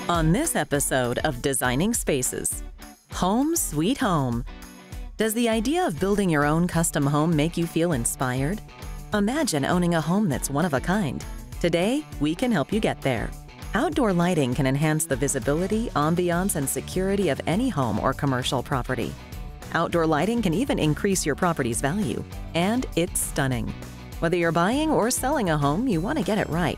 On this episode of Designing Spaces, Home Sweet Home. Does the idea of building your own custom home make you feel inspired? Imagine owning a home that's one of a kind. Today, we can help you get there. Outdoor lighting can enhance the visibility, ambiance, and security of any home or commercial property. Outdoor lighting can even increase your property's value, and it's stunning. Whether you're buying or selling a home, you want to get it right.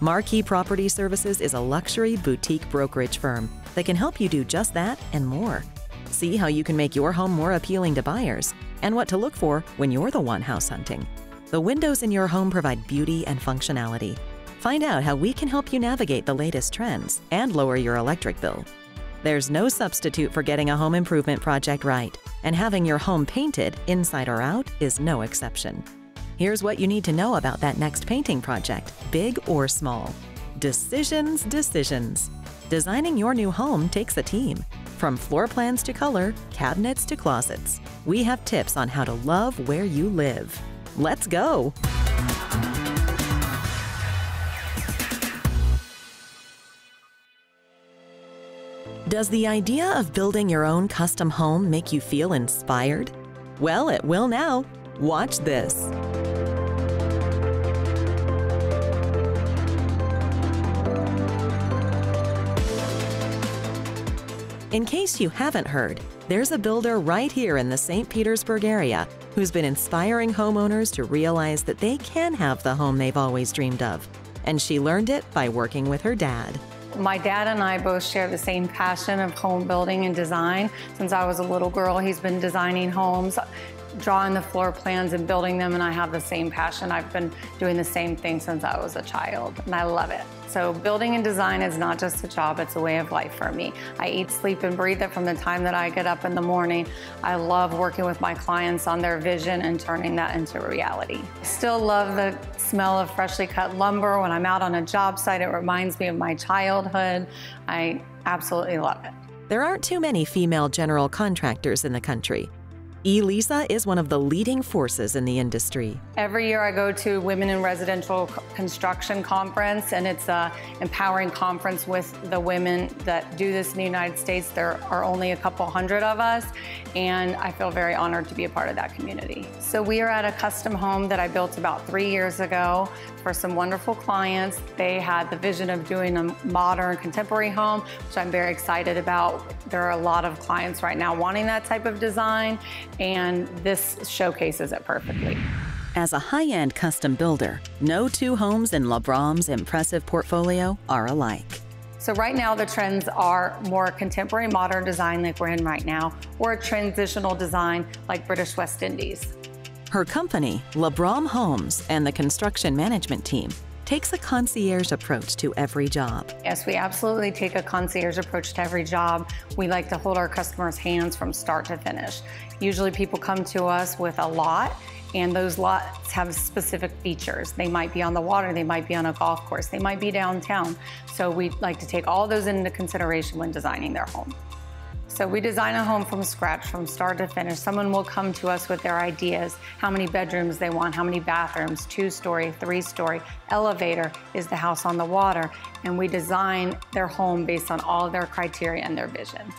Marquee Property Services is a luxury boutique brokerage firm that can help you do just that and more. See how you can make your home more appealing to buyers and what to look for when you're the one house hunting. The windows in your home provide beauty and functionality. Find out how we can help you navigate the latest trends and lower your electric bill. There's no substitute for getting a home improvement project right, and having your home painted, inside or out, is no exception. Here's what you need to know about that next painting project, big or small. Decisions. Designing your new home takes a team. From floor plans to color, cabinets to closets, we have tips on how to love where you live. Let's go! Does the idea of building your own custom home make you feel inspired? Well, it will now. Watch this. In case you haven't heard, there's a builder right here in the St. Petersburg area who's been inspiring homeowners to realize that they can have the home they've always dreamed of. And she learned it by working with her dad. My dad and I both share the same passion of home building and design. Since I was a little girl, he's been designing homes, drawing the floor plans and building them, and I have the same passion. I've been doing the same thing since I was a child, and I love it. So building and design is not just a job, it's a way of life for me. I eat, sleep, and breathe it from the time that I get up in the morning. I love working with my clients on their vision and turning that into reality. I still love the smell of freshly cut lumber. When I'm out on a job site, it reminds me of my childhood. I absolutely love it. There aren't too many female general contractors in the country. Elisa is one of the leading forces in the industry. Every year I go to Women in Residential Construction Conference, and it's an empowering conference with the women that do this in the United States. There are only a couple hundred of us, and I feel very honored to be a part of that community. So we are at a custom home that I built about 3 years ago for some wonderful clients. They had the vision of doing a modern, contemporary home, which I'm very excited about. There are a lot of clients right now wanting that type of design, and this showcases it perfectly. As a high-end custom builder, no two homes in LaBram's impressive portfolio are alike. So right now the trends are more contemporary, modern design like we're in right now, or a transitional design like British West Indies. Her company, LaBram Homes, and the construction management team takes a concierge approach to every job. Yes, we absolutely take a concierge approach to every job. We like to hold our customers' hands from start to finish. Usually people come to us with a lot, and those lots have specific features. They might be on the water, they might be on a golf course, they might be downtown. So we like to take all those into consideration when designing their home. So we design a home from scratch, from start to finish. Someone will come to us with their ideas, how many bedrooms they want, how many bathrooms, 2-story, 3-story, elevator, is the house on the water, and we design their home based on all of their criteria and their vision.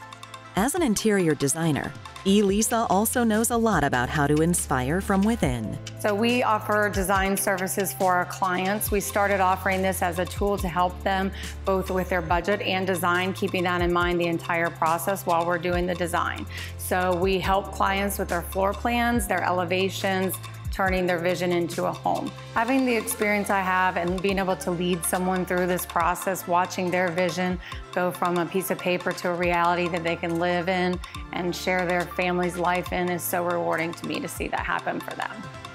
As an interior designer, Elisa also knows a lot about how to inspire from within. So we offer design services for our clients. We started offering this as a tool to help them both with their budget and design, keeping that in mind the entire process while we're doing the design. So we help clients with their floor plans, their elevations, turning their vision into a home. Having the experience I have and being able to lead someone through this process, watching their vision go from a piece of paper to a reality that they can live in and share their family's life in, is so rewarding to me to see that happen for them.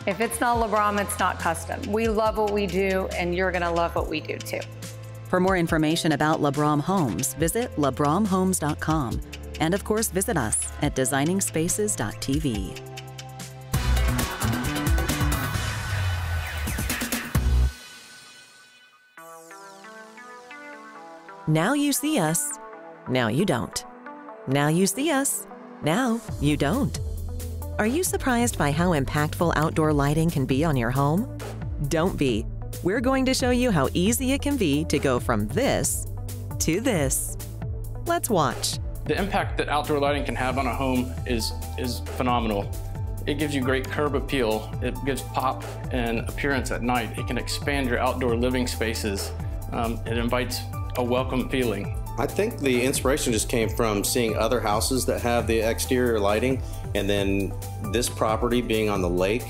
If it's not LaBram, it's not custom. We love what we do, and you're gonna love what we do too. For more information about LaBram Homes, visit labramhomes.com. And of course, visit us at designingspaces.tv. Now you see us, now you don't. Now you see us, now you don't. Are you surprised by how impactful outdoor lighting can be on your home? Don't be. We're going to show you how easy it can be to go from this to this. Let's watch. The impact that outdoor lighting can have on a home is phenomenal. It gives you great curb appeal. It gives pop and appearance at night. It can expand your outdoor living spaces. It invites a welcome feeling. I think the inspiration just came from seeing other houses that have the exterior lighting, and then this property being on the lake,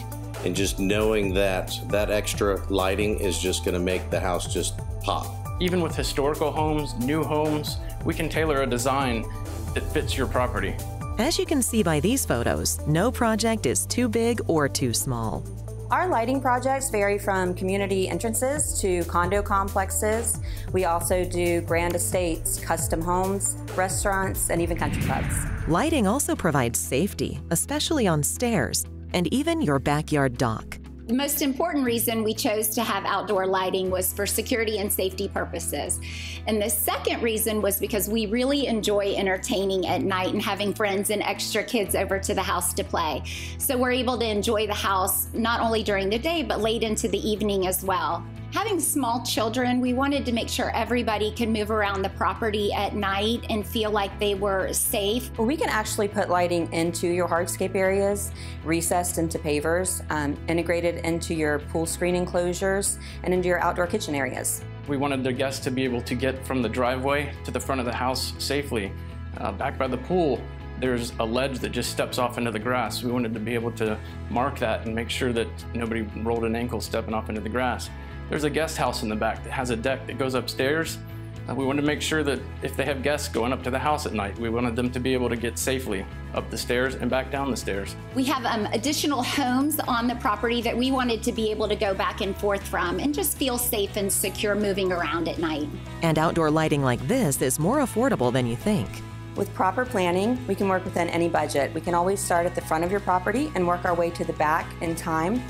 and just knowing that that extra lighting is just going to make the house just pop. Even with historical homes, new homes, we can tailor a design that fits your property. As you can see by these photos, no project is too big or too small. Our lighting projects vary from community entrances to condo complexes. We also do grand estates, custom homes, restaurants, and even country clubs. Lighting also provides safety, especially on stairs, and even your backyard dock. The most important reason we chose to have outdoor lighting was for security and safety purposes. And the second reason was because we really enjoy entertaining at night and having friends and extra kids over to the house to play. So we're able to enjoy the house not only during the day, but late into the evening as well. Having small children, we wanted to make sure everybody could move around the property at night and feel like they were safe. Well, we can actually put lighting into your hardscape areas, recessed into pavers, integrated into your pool screen enclosures, and into your outdoor kitchen areas. We wanted the guests to be able to get from the driveway to the front of the house safely. Back by the pool, there's a ledge that just steps off into the grass. We wanted to be able to mark that and make sure that nobody rolled an ankle stepping off into the grass. There's a guest house in the back that has a deck that goes upstairs. We wanted to make sure that if they have guests going up to the house at night, we wanted them to be able to get safely up the stairs and back down the stairs. We have additional homes on the property that we wanted to be able to go back and forth from and just feel safe and secure moving around at night. And outdoor lighting like this is more affordable than you think. With proper planning, we can work within any budget. We can always start at the front of your property and work our way to the back in time.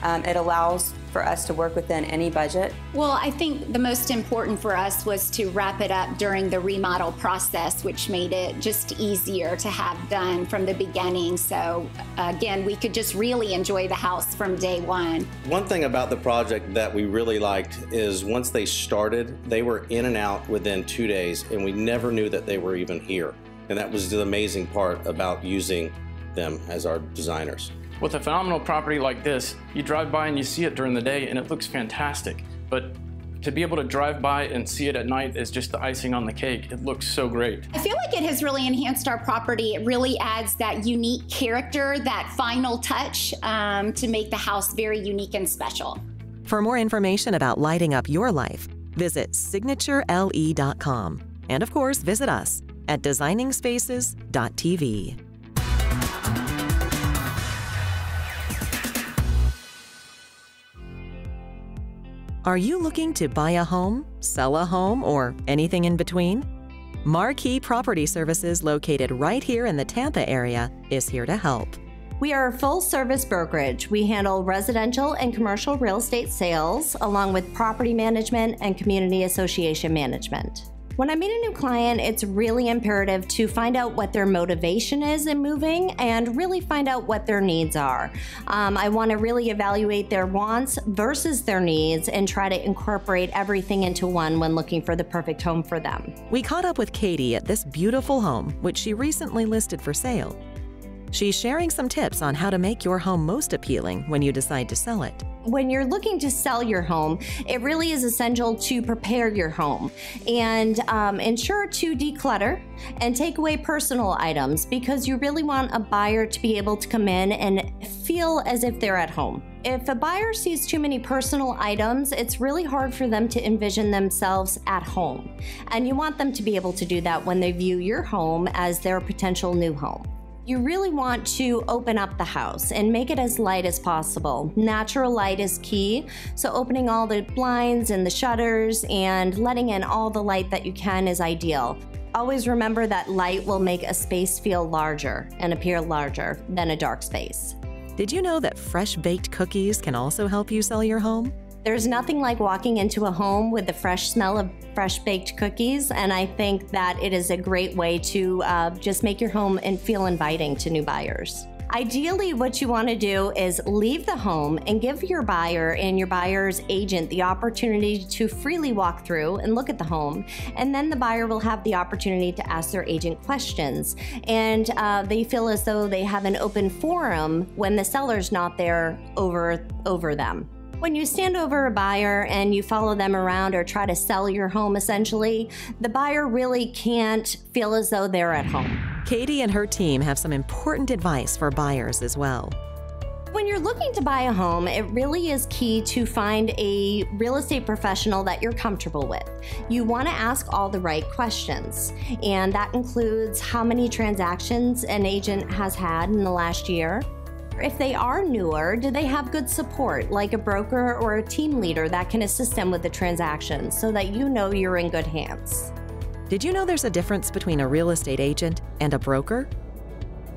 It allows for us to work within any budget. Well, I think the most important for us was to wrap it up during the remodel process, which made it just easier to have done from the beginning. So again, we could just really enjoy the house from day one. One thing about the project that we really liked is once they started, they were in and out within 2 days, and we never knew that they were even here. And that was the amazing part about using them as our designers. With a phenomenal property like this, you drive by and you see it during the day and it looks fantastic. But to be able to drive by and see it at night is just the icing on the cake. It looks so great. I feel like it has really enhanced our property. It really adds that unique character, that final touch to make the house very unique and special. For more information about lighting up your life, visit signaturele.com. And of course, visit us at designingspaces.tv. Are you looking to buy a home, sell a home, or anything in between? Marquee Property Services, located right here in the Tampa area, is here to help. We are a full-service brokerage. We handle residential and commercial real estate sales, along with property management and community association management. When I meet a new client, it's really imperative to find out what their motivation is in moving and really find out what their needs are. I want to really evaluate their wants versus their needs and try to incorporate everything into one when looking for the perfect home for them. We caught up with Katie at this beautiful home, which she recently listed for sale. She's sharing some tips on how to make your home most appealing when you decide to sell it. When you're looking to sell your home, it really is essential to prepare your home and ensure to declutter and take away personal items, because you really want a buyer to be able to come in and feel as if they're at home. If a buyer sees too many personal items, it's really hard for them to envision themselves at home. And you want them to be able to do that when they view your home as their potential new home. You really want to open up the house and make it as light as possible. Natural light is key, so opening all the blinds and the shutters and letting in all the light that you can is ideal. Always remember that light will make a space feel larger and appear larger than a dark space. Did you know that fresh baked cookies can also help you sell your home? There's nothing like walking into a home with the fresh smell of fresh baked cookies, and I think that it is a great way to just make your home and feel inviting to new buyers. Ideally, what you want to do is leave the home and give your buyer and your buyer's agent the opportunity to freely walk through and look at the home. And then the buyer will have the opportunity to ask their agent questions. And they feel as though they have an open forum when the seller's not there over them. When you stand over a buyer and you follow them around or try to sell your home, essentially, the buyer really can't feel as though they're at home. Katie and her team have some important advice for buyers as well. When you're looking to buy a home, it really is key to find a real estate professional that you're comfortable with. You want to ask all the right questions, and that includes how many transactions an agent has had in the last year. If they are newer, do they have good support, like a broker or a team leader that can assist them with the transaction so that you know you're in good hands? Did you know there's a difference between a real estate agent and a broker?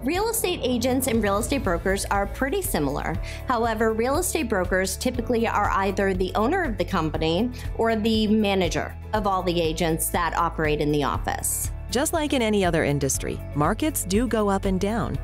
Real estate agents and real estate brokers are pretty similar. However, real estate brokers typically are either the owner of the company or the manager of all the agents that operate in the office. Just like in any other industry, markets do go up and down.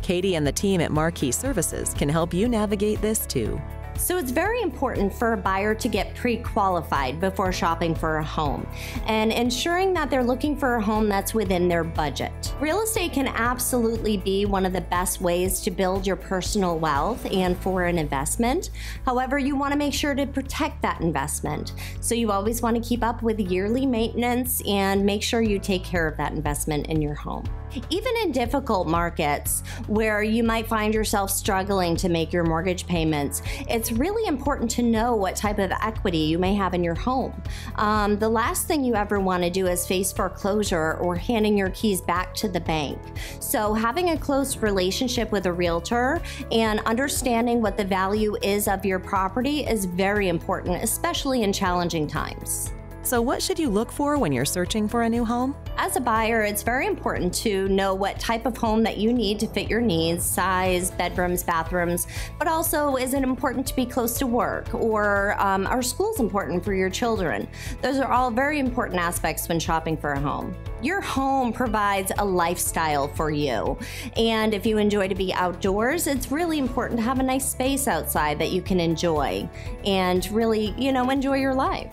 Katie and the team at Marquee Services can help you navigate this too. So it's very important for a buyer to get pre-qualified before shopping for a home and ensuring that they're looking for a home that's within their budget. Real estate can absolutely be one of the best ways to build your personal wealth and for an investment. However, you want to make sure to protect that investment. So you always want to keep up with yearly maintenance and make sure you take care of that investment in your home. Even in difficult markets where you might find yourself struggling to make your mortgage payments, it's really important to know what type of equity you may have in your home. The last thing you ever want to do is face foreclosure or handing your keys back to the bank. So having a close relationship with a realtor and understanding what the value is of your property is very important, especially in challenging times. So what should you look for when you're searching for a new home? As a buyer, it's very important to know what type of home that you need to fit your needs, size, bedrooms, bathrooms, but also is it important to be close to work, or are schools important for your children? Those are all very important aspects when shopping for a home. Your home provides a lifestyle for you, and if you enjoy to be outdoors, it's really important to have a nice space outside that you can enjoy and really, enjoy your life.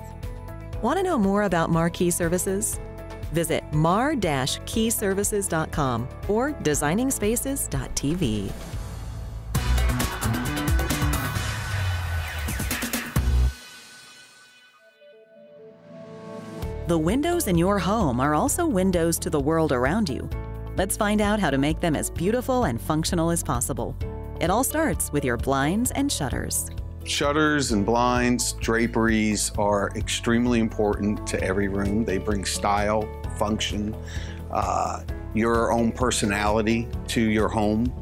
Want to know more about Marquee Services? Visit mar-keyservices.com or designingspaces.tv. The windows in your home are also windows to the world around you. Let's find out how to make them as beautiful and functional as possible. It all starts with your blinds and shutters. Shutters and blinds, draperies are extremely important to every room. They bring style, function, your own personality to your home.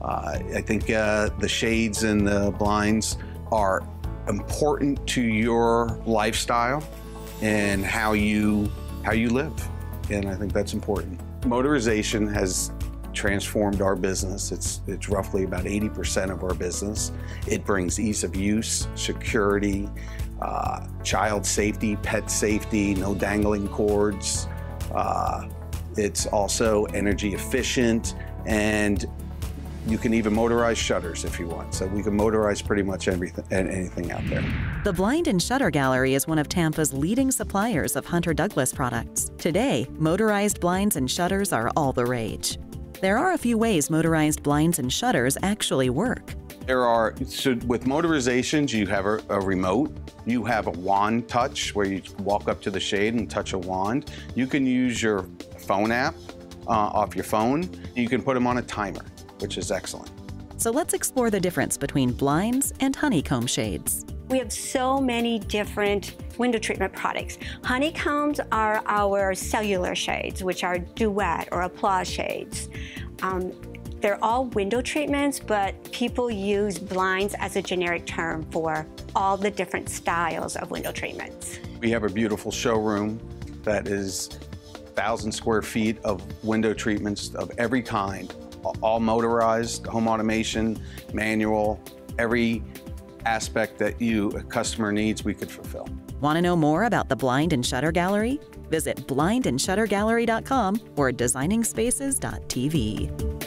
I think the shades and the blinds are important to your lifestyle and how you live, and I think that's important. Motorization has transformed our business. It's roughly about 80% of our business. It brings ease of use, security, child safety, pet safety, no dangling cords. It's also energy efficient, and you can even motorize shutters if you want. So we can motorize pretty much anything out there. The Blind and Shutter Gallery is one of Tampa's leading suppliers of Hunter Douglas products. Today, motorized blinds and shutters are all the rage. There are a few ways motorized blinds and shutters actually work. So with motorizations, you have a remote. You have a wand touch where you walk up to the shade and touch a wand. You can use your phone app off your phone. You can put them on a timer, which is excellent. So let's explore the difference between blinds and honeycomb shades. We have so many different window treatment products. Honeycombs are our cellular shades, which are duet or applause shades. They're all window treatments, but people use blinds as a generic term for all the different styles of window treatments. We have a beautiful showroom that is 1,000 square feet of window treatments of every kind, all motorized, home automation, manual, every aspect that a customer needs, we could fulfill. Want to know more about the Blind and Shutter Gallery? Visit blindandshuttergallery.com or designingspaces.tv.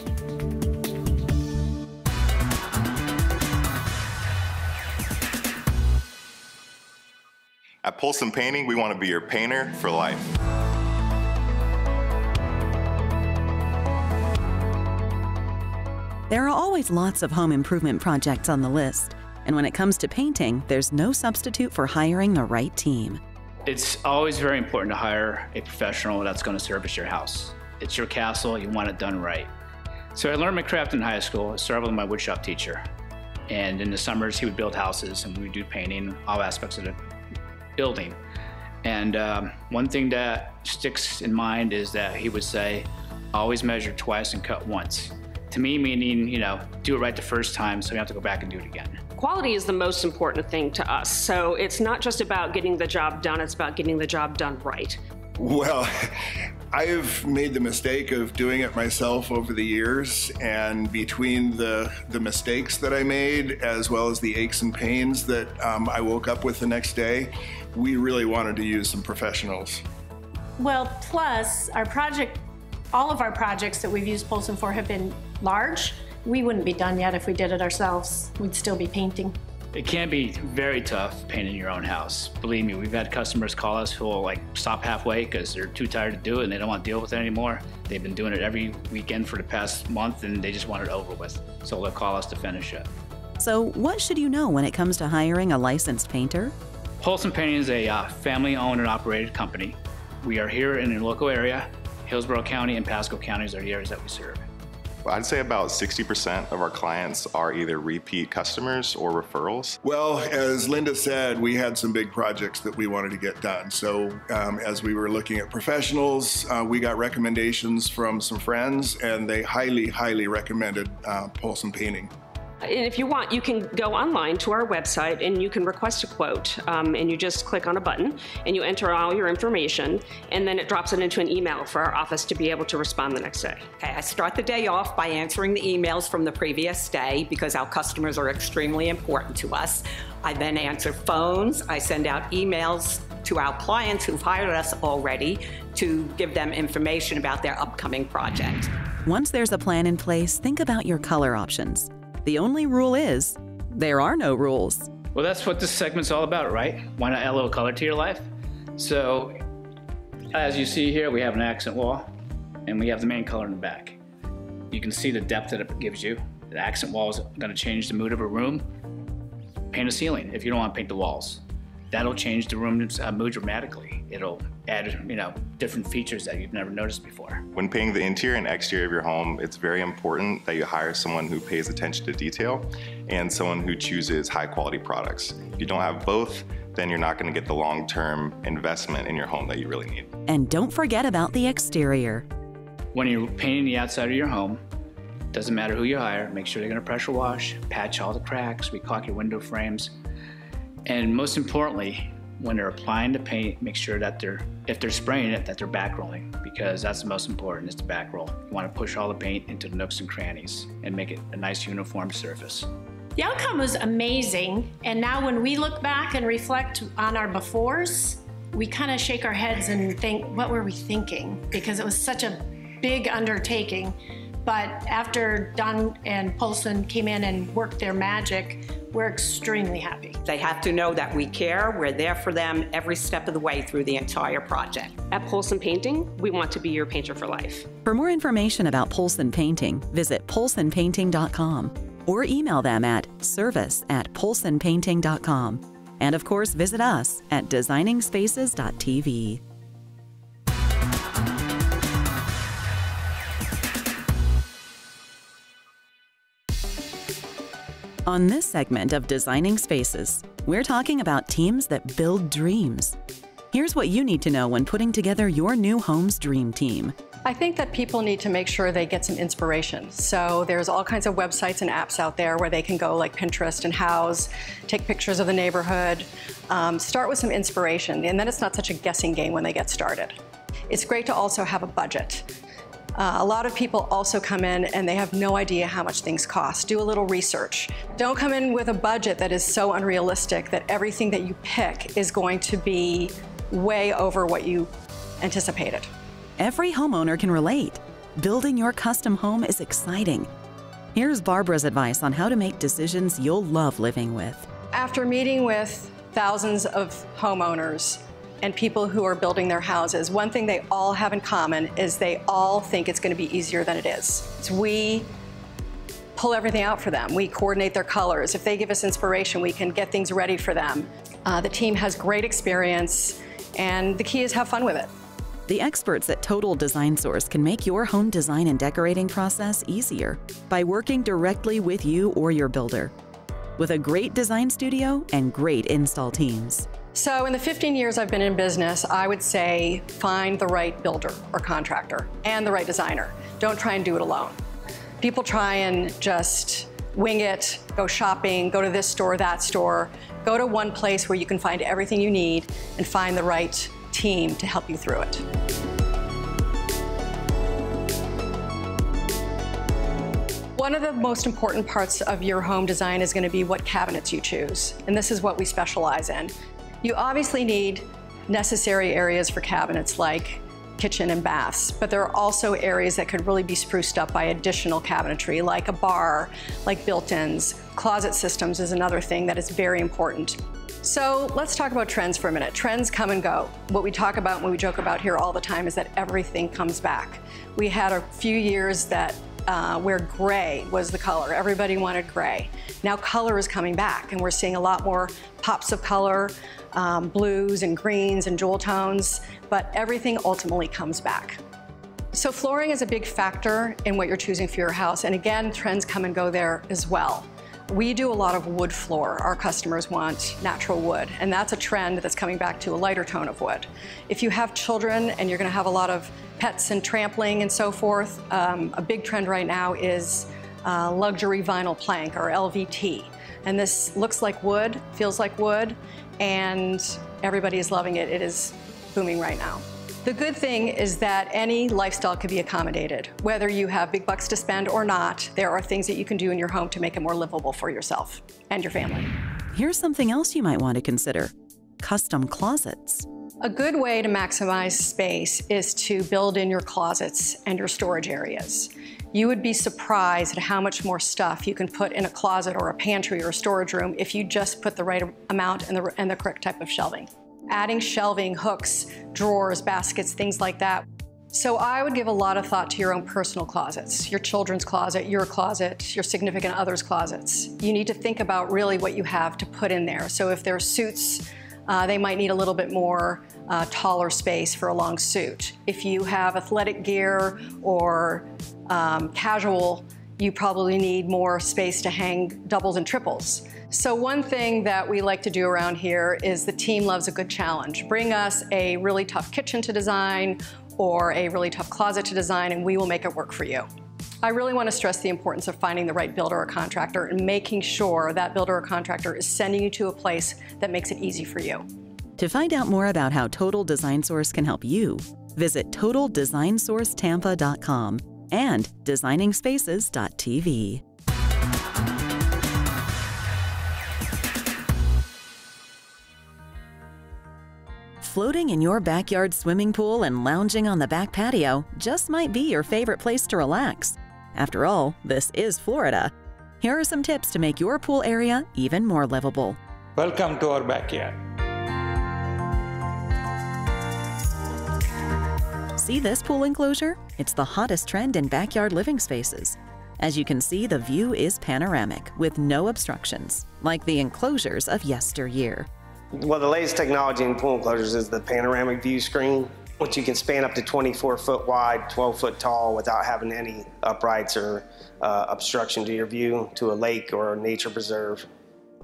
At Polson Painting, we want to be your painter for life. There are always lots of home improvement projects on the list, and when it comes to painting, there's no substitute for hiring the right team. It's always very important to hire a professional that's going to service your house. It's your castle, you want it done right. So I learned my craft in high school. I started with my woodshop teacher. And in the summers, he would build houses and we would do painting, all aspects of the building. And one thing that sticks in mind is that he would say, always measure twice and cut once. To me, meaning, do it right the first time so you don't have to go back and do it again. Quality is the most important thing to us. So it's not just about getting the job done, it's about getting the job done right. Well, I've made the mistake of doing it myself over the years, and between the mistakes that I made as well as the aches and pains that I woke up with the next day, we really wanted to use some professionals. Well, plus all of our projects that we've used Polson for have been large. We wouldn't be done yet if we did it ourselves. We'd still be painting. It can be very tough painting your own house. Believe me, we've had customers call us who will stop halfway because they're too tired to do it and they don't want to deal with it anymore. They've been doing it every weekend for the past month and they just want it over with. So they'll call us to finish it. So what should you know when it comes to hiring a licensed painter? Polson Painting is a family-owned and operated company. We are here in the local area. Hillsborough County and Pasco counties are the areas that we serve. I'd say about 60% of our clients are either repeat customers or referrals. Well, as Linda said, we had some big projects that we wanted to get done. So as we were looking at professionals, we got recommendations from some friends, and they highly, highly recommended Polson Painting. And if you want, you can go online to our website and you can request a quote, and you just click on a button and you enter all your information, and then it drops it into an email for our office to be able to respond the next day. Okay, I start the day off by answering the emails from the previous day because our customers are extremely important to us. I then answer phones. I send out emails to our clients who've hired us already to give them information about their upcoming project. Once there's a plan in place, think about your color options. The only rule is, there are no rules. Well, that's what this segment's all about, right? Why not add a little color to your life? So, as you see here, we have an accent wall, and we have the main color in the back. You can see the depth that it gives you. The accent wall is going to change the mood of a room. Paint a ceiling if you don't want to paint the walls. That'll change the room's mood dramatically. It'll add, different features that you've never noticed before. When painting the interior and exterior of your home, it's very important that you hire someone who pays attention to detail and someone who chooses high quality products. If you don't have both, then you're not going to get the long-term investment in your home that you really need. And don't forget about the exterior. When you're painting the outside of your home, doesn't matter who you hire, make sure they're going to pressure wash, patch all the cracks, recaulk your window frames. And most importantly, when they're applying the paint, make sure that if they're spraying it, that they're back rolling, because that's the most important, is the back roll. You want to push all the paint into the nooks and crannies and make it a nice uniform surface. The outcome was amazing, and now when we look back and reflect on our befores, we kind of shake our heads and think, what were we thinking? Because it was such a big undertaking. But after Don and Polson came in and worked their magic, we're extremely happy. They have to know that we care. We're there for them every step of the way through the entire project. At Polson Painting, we want to be your painter for life. For more information about Polson Painting, visit polsonpainting.com or email them at service@polsonpainting.com. And of course, visit us at designingspaces.tv. On this segment of Designing Spaces, we're talking about teams that build dreams. Here's what you need to know when putting together your new home's dream team. I think that people need to make sure they get some inspiration. So there's all kinds of websites and apps out there where they can go, like Pinterest and Houzz, take pictures of the neighborhood, start with some inspiration, and then it's not such a guessing game when they get started. It's great to also have a budget. A lot of people also come in and they have no idea how much things cost. Do a little research. Don't come in with a budget that is so unrealistic that everything that you pick is going to be way over what you anticipated. Every homeowner can relate. Building your custom home is exciting. Here's Barbara's advice on how to make decisions you'll love living with. After meeting with thousands of homeowners and people who are building their houses, one thing they all have in common is they all think it's going to be easier than it is. So we pull everything out for them. We coordinate their colors. If they give us inspiration, we can get things ready for them. The team has great experience, and the key is have fun with it. The experts at Total Design Source can make your home design and decorating process easier by working directly with you or your builder, with a great design studio and great install teams. So in the 15 years I've been in business, I would say find the right builder or contractor and the right designer. Don't try and do it alone. People try and just wing it, go shopping, go to this store, that store. Go to one place where you can find everything you need and find the right team to help you through it. One of the most important parts of your home design is going to be what cabinets you choose, and this is what we specialize in. You obviously need necessary areas for cabinets like kitchen and baths, but there are also areas that could really be spruced up by additional cabinetry, like a bar, like built-ins. Closet systems is another thing that is very important. So let's talk about trends for a minute. Trends come and go. What we talk about and what we joke about here all the time is that everything comes back. We had a few years that where gray was the color. Everybody wanted gray. Now color is coming back, and we're seeing a lot more pops of color, blues and greens and jewel tones, but everything ultimately comes back. So flooring is a big factor in what you're choosing for your house, and again, trends come and go there as well. We do a lot of wood floor. Our customers want natural wood, and that's a trend that's coming back to a lighter tone of wood. If you have children and you're going to have a lot of pets and trampling and so forth, a big trend right now is luxury vinyl plank, or LVT. And this looks like wood, feels like wood, and everybody is loving it. It is booming right now. The good thing is that any lifestyle can be accommodated. Whether you have big bucks to spend or not, there are things that you can do in your home to make it more livable for yourself and your family. Here's something else you might want to consider: custom closets. A good way to maximize space is to build in your closets and your storage areas. You would be surprised at how much more stuff you can put in a closet or a pantry or a storage room if you just put the right amount and the correct type of shelving. Adding shelving, hooks, drawers, baskets, things like that. So I would give a lot of thought to your own personal closets, your children's closet, your significant other's closets. You need to think about really what you have to put in there. So if there are suits, they might need a little bit more taller space for a long suit. If you have athletic gear or casual, you probably need more space to hang doubles and triples. So one thing that we like to do around here is the team loves a good challenge. Bring us a really tough kitchen to design or a really tough closet to design, and we will make it work for you. I really want to stress the importance of finding the right builder or contractor and making sure that builder or contractor is sending you to a place that makes it easy for you. To find out more about how Total Design Source can help you, visit TotalDesignSourceTampa.com and designingspaces.tv. Floating in your backyard swimming pool and lounging on the back patio just might be your favorite place to relax. After all, this is Florida. Here are some tips to make your pool area even more livable. Welcome to our backyard. See this pool enclosure? It's the hottest trend in backyard living spaces. As you can see, the view is panoramic with no obstructions, like the enclosures of yesteryear. Well, the latest technology in pool enclosures is the panoramic view screen, which you can span up to 24 foot wide, 12 foot tall without having any uprights or obstruction to your view to a lake or a nature preserve.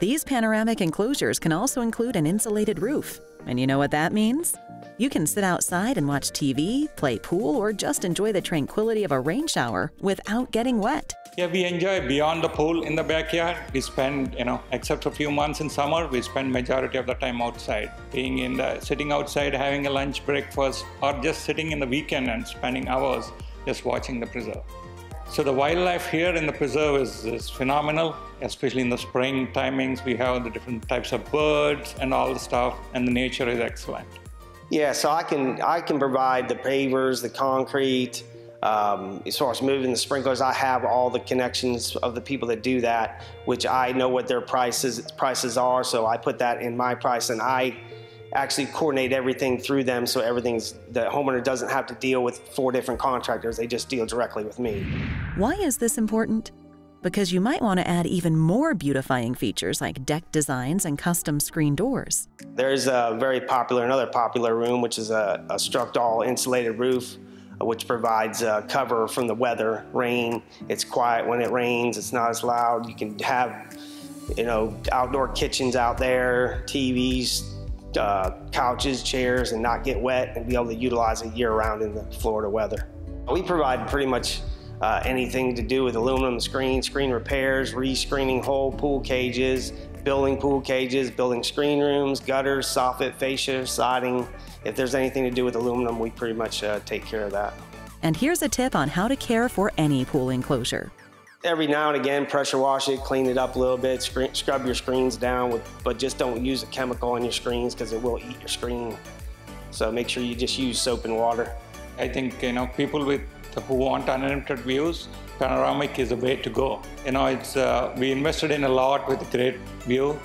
These panoramic enclosures can also include an insulated roof. And you know what that means? You can sit outside and watch TV, play pool, or just enjoy the tranquility of a rain shower without getting wet. Yeah, we enjoy beyond the pool in the backyard. We spend, except for a few months in summer, we spend majority of the time outside. Sitting outside, having a lunch, breakfast, or just sitting in the weekend and spending hours just watching the preserve. So the wildlife here in the preserve is phenomenal, especially in the spring timings. We have the different types of birds and all the stuff, and the nature is excellent. Yeah, so I can provide the pavers, the concrete, As far as moving the sprinklers, I have all the connections of the people that do that, which I know what their prices are, so I put that in my price, and I actually coordinate everything through them, so the homeowner doesn't have to deal with 4 different contractors. They just deal directly with me. Why is this important? Because you might want to add even more beautifying features like deck designs and custom screen doors. There's another popular room, which is a structural insulated roof, which provides cover from the weather, rain. It's quiet when it rains. It's not as loud. You can have, outdoor kitchens out there, TVs, couches, chairs, and not get wet and be able to utilize it year-round in the Florida weather. We provide pretty much anything to do with aluminum screen repairs, re-screening whole pool cages, building pool cages, building screen rooms, gutters, soffit, fascia, siding. If there's anything to do with aluminum, we pretty much take care of that. And here's a tip on how to care for any pool enclosure. Every now and again, pressure wash it, clean it up a little bit, scrub your screens down, but just don't use a chemical on your screens because it will eat your screen. So make sure you just use soap and water. I think, people who want unlimited views, panoramic is a way to go. We invested in a lot with a great view,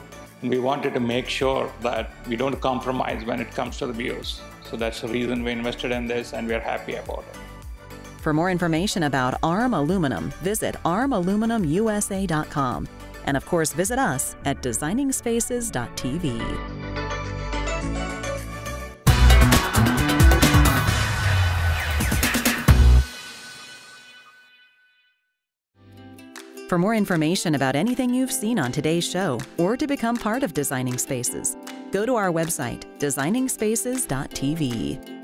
and we wanted to make sure that we don't compromise when it comes to the views. So that's the reason we invested in this, and we're happy about it. For more information about A.R.M Aluminum, visit armaluminumusa.com. And of course, visit us at designingspaces.tv. For more information about anything you've seen on today's show, or to become part of Designing Spaces, go to our website, designingspaces.tv.